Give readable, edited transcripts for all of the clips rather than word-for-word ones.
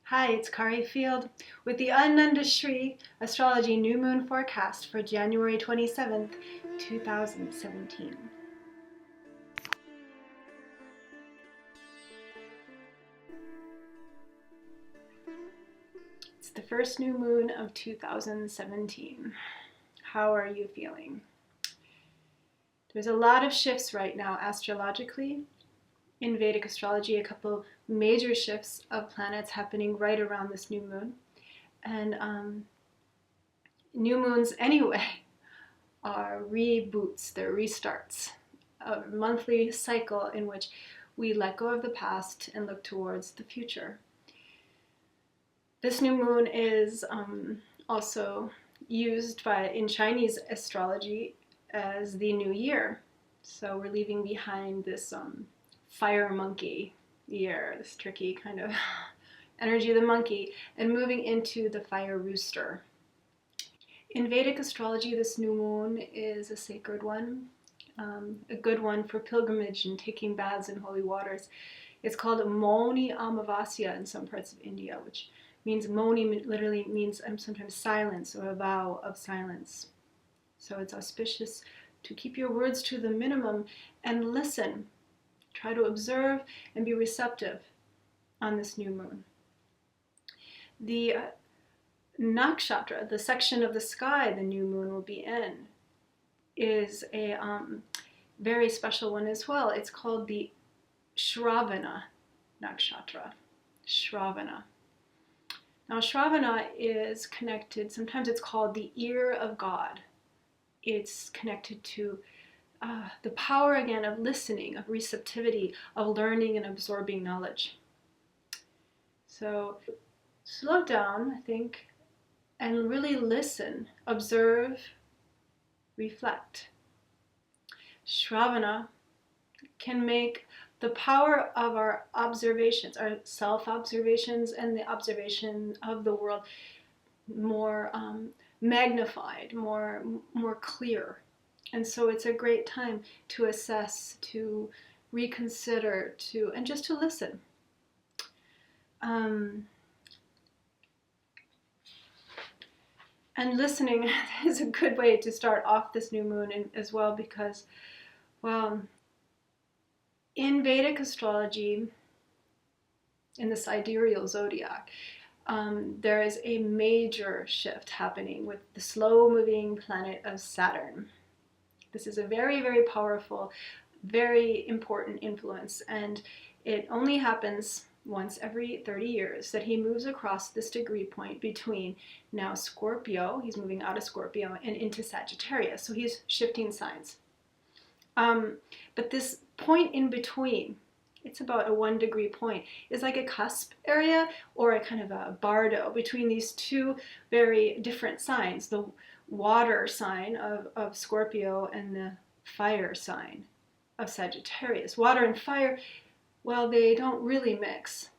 Hi, it's Kari Field with the Anandashri Astrology New Moon Forecast for January 27th, 2017. It's the first new moon of 2017. How are you feeling? There's a lot of shifts right now astrologically. In Vedic astrology, a couple major shifts of planets happening right around this new moon. And new moons, anyway, are reboots, they're restarts, a monthly cycle in which we let go of the past and look towards the future. This new moon is also used in Chinese astrology as the new year. So we're leaving behind this fire monkey year, this tricky kind of energy of the monkey, and moving into the fire rooster. In Vedic astrology, this new moon is a sacred one, a good one for pilgrimage and taking baths in holy waters. It's called Moni Amavasya in some parts of India, which means Moni literally means sometimes silence or a vow of silence. So it's auspicious to keep your words to the minimum and listen. Try to observe and be receptive on this new moon. The nakshatra, the section of the sky the new moon will be in, is a very special one as well. It's called the Shravana nakshatra. Shravana. Now, Shravana is connected, sometimes it's called the ear of God. It's connected to the power again of listening, of receptivity, of learning and absorbing knowledge. So slow down, I think, and really listen, observe, reflect. Shravana can make the power of our observations, our self-observations and the observation of the world more magnified, more clear. And so it's a great time to assess, to reconsider, and just to listen. And listening is a good way to start off this new moon as well, because, well, in Vedic astrology, in the sidereal zodiac, there is a major shift happening with the slow-moving planet of Saturn. This is a very, very powerful, very important influence, and it only happens once every 30 years that he moves across this degree point between now Scorpio, he's moving out of Scorpio and into Sagittarius, so he's shifting signs. But this point in between, it's about a 1 degree point, is like a cusp area or a kind of a bardo between these two very different signs, the water sign of Scorpio and the fire sign of Sagittarius. Water and fire, well, they don't really mix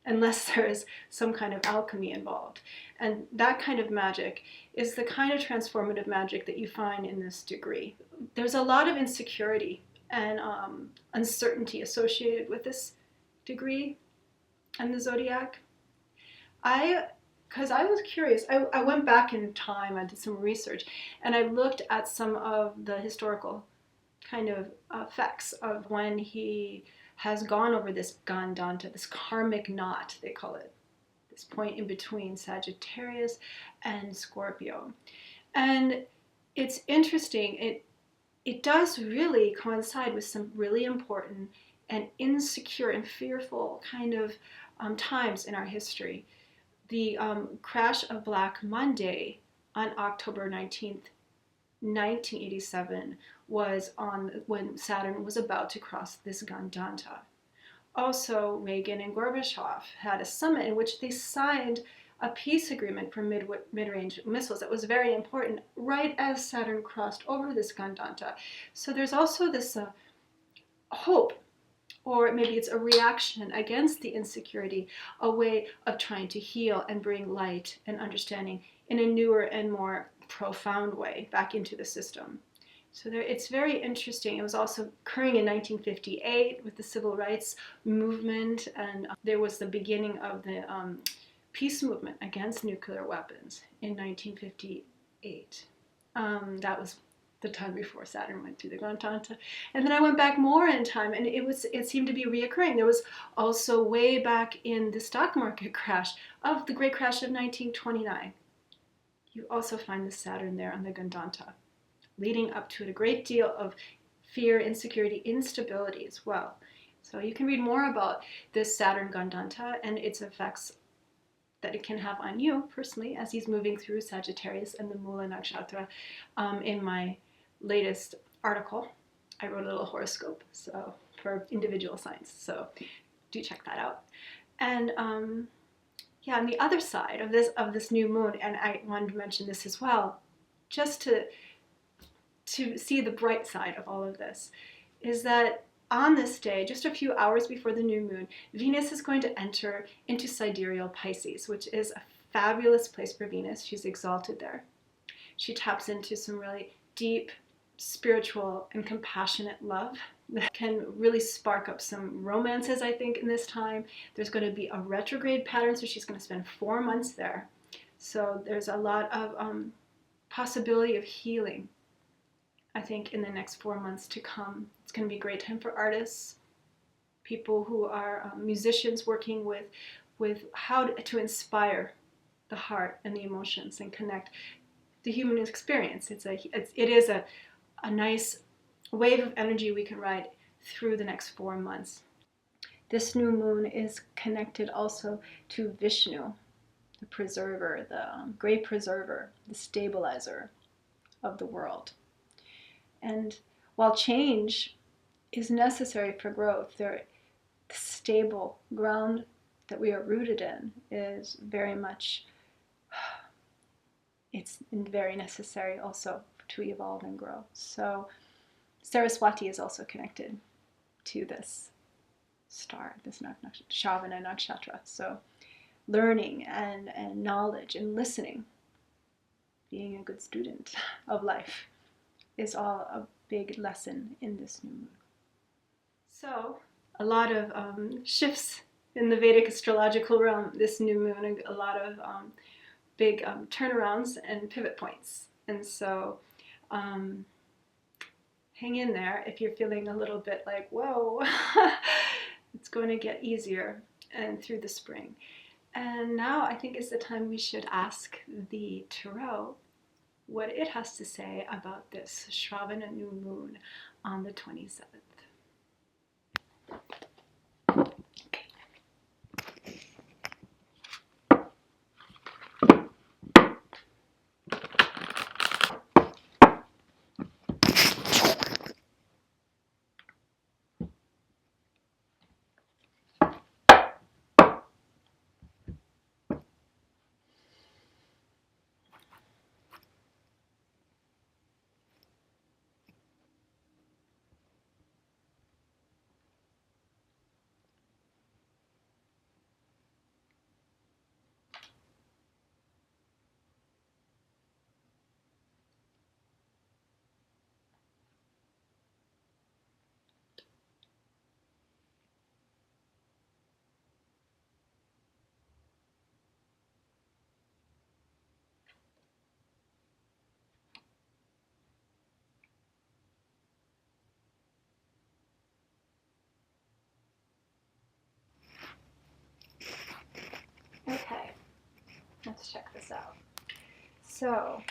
unless there is some kind of alchemy involved. And that kind of magic is the kind of transformative magic that you find in this degree. There's a lot of insecurity and uncertainty associated with this degree and the zodiac. Because I was curious, I went back in time, I did some research, and I looked at some of the historical kind of effects of when he has gone over this Gandanta, this karmic knot, they call it, this point in between Sagittarius and Scorpio. And it's interesting, it does really coincide with some really important and insecure and fearful kind of times in our history. The crash of Black Monday on October 19th, 1987 was when Saturn was about to cross this Gandanta. Also, Reagan and Gorbachev had a summit in which they signed a peace agreement for mid-range missiles that was very important right as Saturn crossed over this Gandanta. So there's also this hope, or maybe it's a reaction against the insecurity, a way of trying to heal and bring light and understanding in a newer and more profound way back into the system. So there, it's very interesting. It was also occurring in 1958 with the civil rights movement, and there was the beginning of the peace movement against nuclear weapons in 1958. That was the time before Saturn went through the Grandanta. And then I went back more in time, and it seemed to be reoccurring. There was also way back in the stock market crash of the great crash of 1929. You also find the Saturn there on the Gandanta, leading up to it a great deal of fear, insecurity, instability as well. So you can read more about this Saturn Gandanta and its effects that it can have on you personally as he's moving through Sagittarius and the Mula Nakshatra in my latest article. I wrote a little horoscope so for individual signs, so do check that out. And yeah, on the other side of this new moon, and I wanted to mention this as well, just to see the bright side of all of this, is that on this day, just a few hours before the new moon, Venus is going to enter into sidereal Pisces, which is a fabulous place for Venus. She's exalted there. She taps into some really deep, spiritual, and compassionate love that can really spark up some romances, I think, in this time. There's going to be a retrograde pattern, so she's going to spend 4 months there. So there's a lot of possibility of healing, I think, in the next 4 months to come. It's going to be a great time for artists, people who are musicians working with how to inspire the heart and the emotions and connect the human experience. It is a nice wave of energy we can ride through the next 4 months. This new moon is connected also to Vishnu, the preserver, the great preserver, the stabilizer of the world. And while change is necessary for growth, the stable ground that we are rooted in is very much, it's very necessary also to evolve and grow. So Saraswati is also connected to this star, this Shravana Nakshatra. So learning and knowledge and listening, being a good student of life, is all a big lesson in this new moon. So a lot of shifts in the Vedic astrological realm this new moon, and a lot of big turnarounds and pivot points. And so hang in there if you're feeling a little bit like, whoa, it's going to get easier and through the spring. And now I think is the time we should ask the tarot what it has to say about this Shravana new moon on the 27th. Okay, let's check this out. So,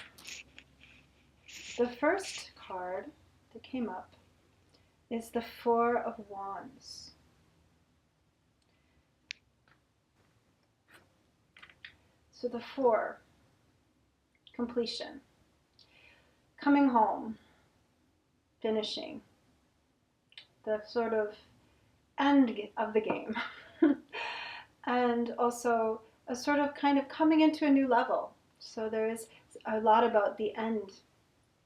the first card that came up is the Four of Wands. So the four, completion, coming home, finishing, the sort of end of the game. And also a sort of kind of coming into a new level. So there is a lot about the end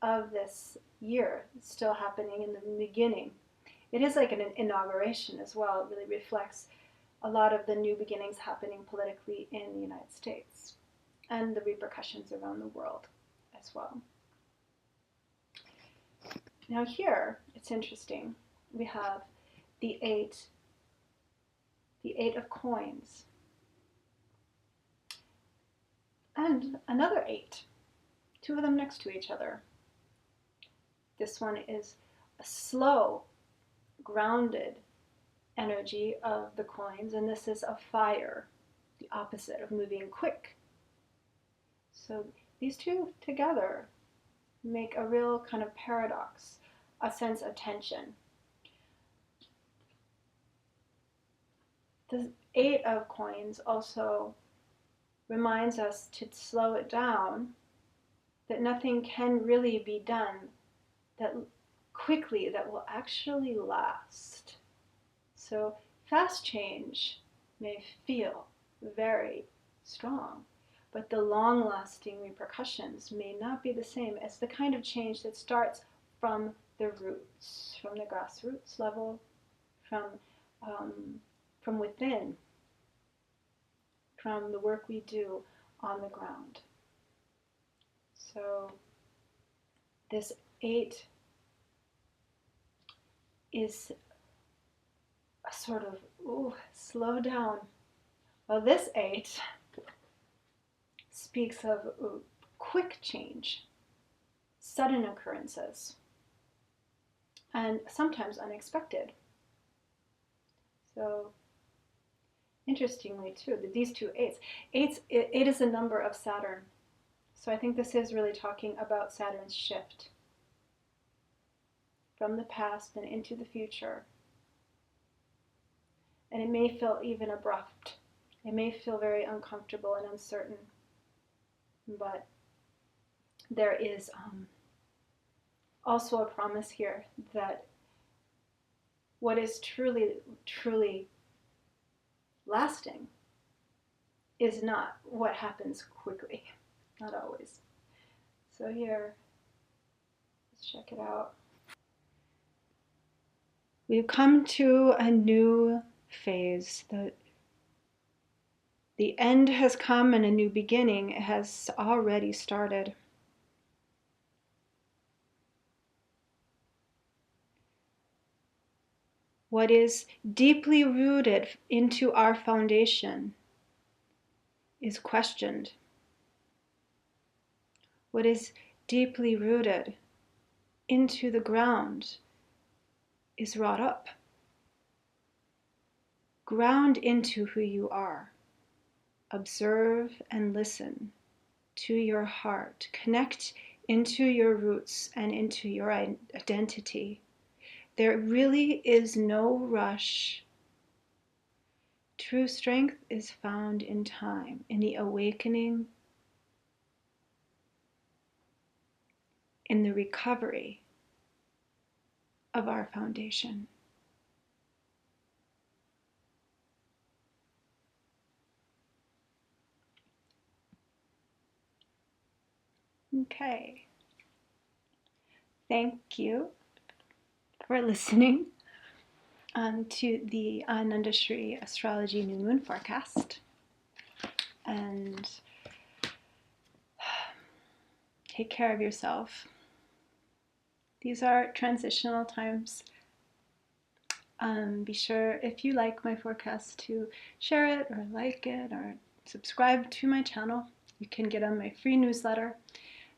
of this year still happening in the beginning. It is like an inauguration as well. It really reflects a lot of the new beginnings happening politically in the United States and the repercussions around the world as well. Now here, it's interesting. We have the eight of coins, and another eight, two of them next to each other. This one is a slow, grounded energy of the coins, and this is a fire, the opposite of moving quick. So these two together make a real kind of paradox, a sense of tension. The eight of coins also reminds us to slow it down, that nothing can really be done that quickly that will actually last. So fast change may feel very strong, but the long-lasting repercussions may not be the same as the kind of change that starts from the roots, from the grassroots level, from within, from the work we do on the ground. So this eight is a sort of, slow down. Well, this eight speaks of quick change, sudden occurrences, and sometimes unexpected. So interestingly too, these two eights, eight is a number of Saturn. So I think this is really talking about Saturn's shift from the past and into the future. And it may feel even abrupt. It may feel very uncomfortable and uncertain. But there is also a promise here that what is truly, truly lasting is not what happens quickly. Not always. So here, let's check it out. We've come to a new phase. The end has come and a new beginning has already started. What is deeply rooted into our foundation is questioned. What is deeply rooted into the ground is wrought up. Ground into who you are. Observe and listen to your heart. Connect into your roots and into your identity. There really is no rush. True strength is found in time, in the awakening, in the recovery of our foundation. Okay. Thank you for listening to the Anandashri Astrology New Moon Forecast. And take care of yourself. These are transitional times. Be sure, if you like my forecast, to share it or like it or subscribe to my channel. You can get on my free newsletter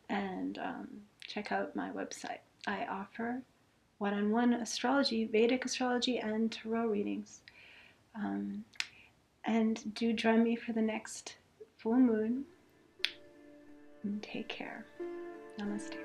and check out my website. I offer one-on-one astrology, Vedic astrology, and tarot readings. And do join me for the next full moon. And take care. Namaste.